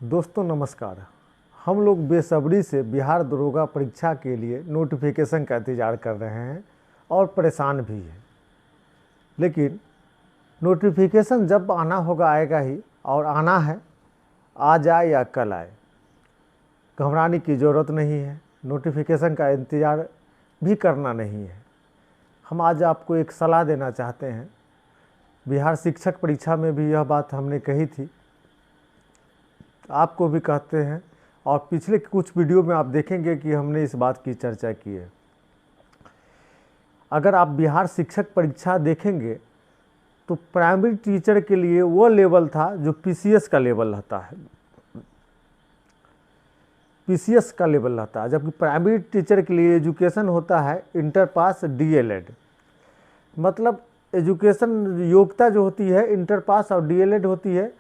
दोस्तों नमस्कार। हम लोग बेसब्री से बिहार दरोगा परीक्षा के लिए नोटिफिकेशन का इंतज़ार कर रहे हैं और परेशान भी हैं। लेकिन नोटिफिकेशन जब आना होगा आएगा ही, और आना है, आज आए या कल आए, घबराने की ज़रूरत नहीं है। नोटिफिकेशन का इंतज़ार भी करना नहीं है। हम आज आपको एक सलाह देना चाहते हैं। बिहार शिक्षक परीक्षा में भी यह बात हमने कही थी, आपको भी कहते हैं, और पिछले कुछ वीडियो में आप देखेंगे कि हमने इस बात की चर्चा की है। अगर आप बिहार शिक्षक परीक्षा देखेंगे तो प्राइमरी टीचर के लिए वो लेवल था जो पीसीएस का लेवल रहता है, पीसीएस का लेवल रहता है, जबकि प्राइमरी टीचर के लिए एजुकेशन होता है इंटर पास डीएलएड। मतलब एजुकेशन योग्यता जो होती है इंटर पास और डीएलएड होती है।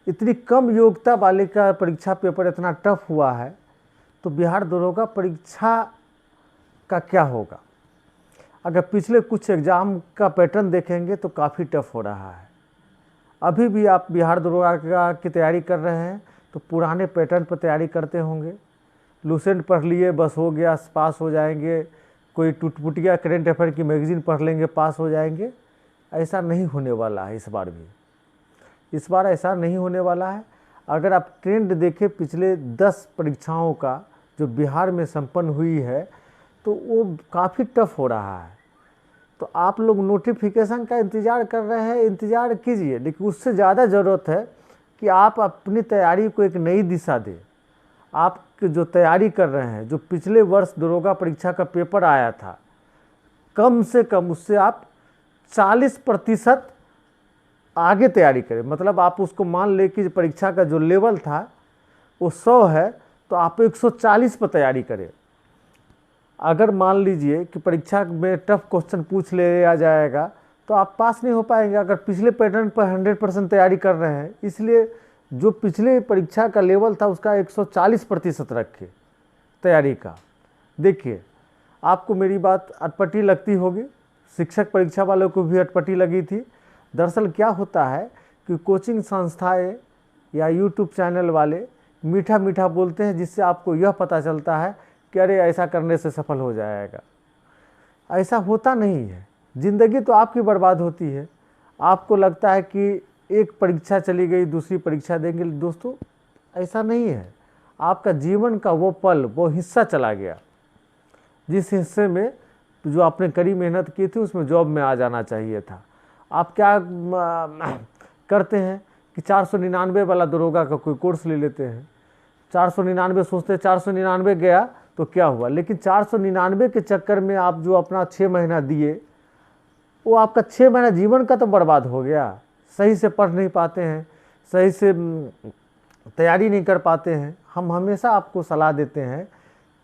इतनी कम योग्यता वाले का परीक्षा पेपर इतना टफ हुआ है, तो बिहार दरोगा परीक्षा का क्या होगा। अगर पिछले कुछ एग्ज़ाम का पैटर्न देखेंगे तो काफ़ी टफ हो रहा है। अभी भी आप बिहार दरोगा की तैयारी कर रहे हैं तो पुराने पैटर्न पर तैयारी करते होंगे। लूसेंट पढ़ लिए बस हो गया, पास हो जाएंगे। कोई टुटपुटिया करेंट अफेयर की मैगज़ीन पढ़ लेंगे, पास हो जाएंगे। ऐसा नहीं होने वाला है। इस बार ऐसा नहीं होने वाला है। अगर आप ट्रेंड देखें पिछले 10 परीक्षाओं का जो बिहार में संपन्न हुई है, तो वो काफ़ी टफ हो रहा है। तो आप लोग नोटिफिकेशन का इंतज़ार कर रहे हैं, इंतज़ार कीजिए, लेकिन उससे ज़्यादा ज़रूरत है कि आप अपनी तैयारी को एक नई दिशा दें। आप जो तैयारी कर रहे हैं, जो पिछले वर्ष दरोगा परीक्षा का पेपर आया था, कम से कम उससे आप 40% आगे तैयारी करें। मतलब आप उसको मान लें कि परीक्षा का जो लेवल था वो 100 है, तो आप 140 पर तैयारी करें। अगर मान लीजिए कि परीक्षा में टफ क्वेश्चन पूछ लिया जाएगा तो आप पास नहीं हो पाएंगे। अगर पिछले पैटर्न पर 100% तैयारी कर रहे हैं, इसलिए जो पिछले परीक्षा का लेवल था उसका 140% रखें तैयारी का। देखिए, आपको मेरी बात अटपटी लगती होगी, शिक्षक परीक्षा वालों को भी अटपटी लगी थी। दरअसल क्या होता है कि कोचिंग संस्थाएं या यूट्यूब चैनल वाले मीठा मीठा बोलते हैं, जिससे आपको यह पता चलता है कि अरे ऐसा करने से सफल हो जाएगा। ऐसा होता नहीं है। ज़िंदगी तो आपकी बर्बाद होती है। आपको लगता है कि एक परीक्षा चली गई, दूसरी परीक्षा देंगे। दोस्तों, ऐसा नहीं है। आपका जीवन का वो पल, वो हिस्सा चला गया, जिस हिस्से में जो आपने कड़ी मेहनत की थी उसमें जॉब में आ जाना चाहिए था। आप क्या करते हैं कि 499 वाला दरोगा का कोई कोर्स ले लेते हैं। 499 सोचते हैं 499 गया तो क्या हुआ, लेकिन 499 के चक्कर में आप जो अपना 6 महीना दिए, वो आपका 6 महीना जीवन का तो बर्बाद हो गया। सही से पढ़ नहीं पाते हैं, सही से तैयारी नहीं कर पाते हैं। हम हमेशा आपको सलाह देते हैं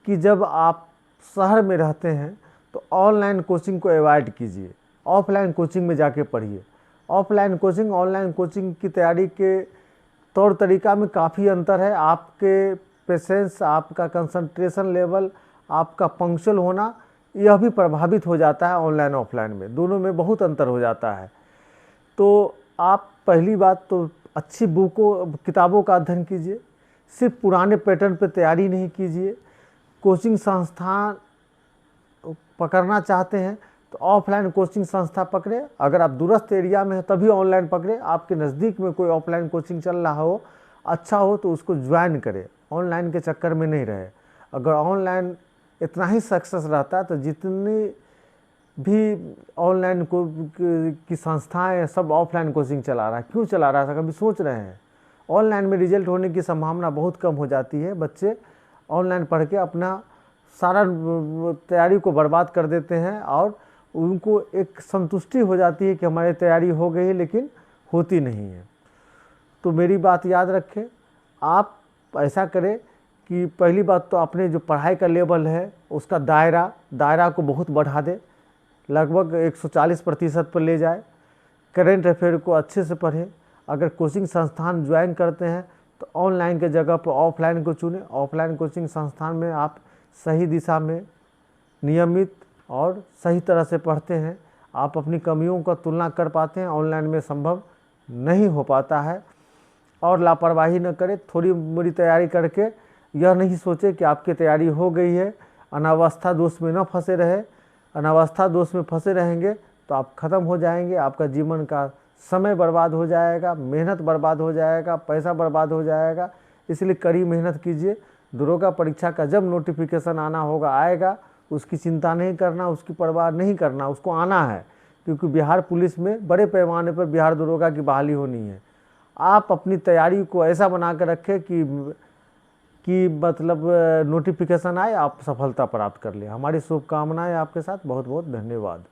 कि जब आप शहर में रहते हैं तो ऑनलाइन कोचिंग को अवॉइड कीजिए, ऑफलाइन कोचिंग में जाके पढ़िए। ऑफलाइन कोचिंग ऑनलाइन कोचिंग की तैयारी के तौर तरीका में काफ़ी अंतर है। आपके पेशेंस, आपका कंसंट्रेशन लेवल, आपका पंक्चुअल होना, यह भी प्रभावित हो जाता है। ऑनलाइन ऑफलाइन में दोनों में बहुत अंतर हो जाता है। तो आप पहली बात तो अच्छी किताबों का अध्ययन कीजिए। सिर्फ पुराने पैटर्न पर तैयारी नहीं कीजिए। कोचिंग संस्थान पकड़ना चाहते हैं तो ऑफलाइन कोचिंग संस्था पकड़े। अगर आप दूरस्थ एरिया में हैं तभी ऑनलाइन पकड़े। आपके नज़दीक में कोई ऑफलाइन कोचिंग चल रहा हो, अच्छा हो, तो उसको ज्वाइन करें। ऑनलाइन के चक्कर में नहीं रहे। अगर ऑनलाइन इतना ही सक्सेस रहता तो जितनी भी ऑनलाइन की संस्थाएं सब ऑफलाइन कोचिंग चला रहा है, क्यों चला रहा है, कभी सोच रहे हैं? ऑनलाइन में रिजल्ट होने की संभावना बहुत कम हो जाती है। बच्चे ऑनलाइन पढ़ के अपना सारा तैयारी को बर्बाद कर देते हैं और उनको एक संतुष्टि हो जाती है कि हमारी तैयारी हो गई है, लेकिन होती नहीं है। तो मेरी बात याद रखें। आप ऐसा करें कि पहली बात तो अपने जो पढ़ाई का लेवल है उसका दायरा को बहुत बढ़ा दे, लगभग 140% पर ले जाए। करेंट अफेयर को अच्छे से पढ़ें। अगर कोचिंग संस्थान ज्वाइन करते हैं तो ऑनलाइन के जगह पर ऑफलाइन को चुनें। ऑफलाइन कोचिंग संस्थान में आप सही दिशा में, नियमित और सही तरह से पढ़ते हैं। आप अपनी कमियों का तुलना कर पाते हैं, ऑनलाइन में संभव नहीं हो पाता है। और लापरवाही न करें। थोड़ी मोड़ी तैयारी करके यह नहीं सोचे कि आपकी तैयारी हो गई है, अनावस्था दोष में न फंसे रहे। अनावस्था दोष में फंसे रहेंगे तो आप ख़त्म हो जाएंगे, आपका जीवन का समय बर्बाद हो जाएगा, मेहनत बर्बाद हो जाएगा, पैसा बर्बाद हो जाएगा। इसलिए कड़ी मेहनत कीजिए। दरोगा परीक्षा का जब नोटिफिकेशन आना होगा आएगा, उसकी चिंता नहीं करना, उसकी परवाह नहीं करना, उसको आना है, क्योंकि बिहार पुलिस में बड़े पैमाने पर बिहार दरोगा की बहाली होनी है। आप अपनी तैयारी को ऐसा बना कर रखें कि मतलब नोटिफिकेशन आए आप सफलता प्राप्त कर लें। हमारी शुभकामनाएं आपके साथ। बहुत बहुत धन्यवाद।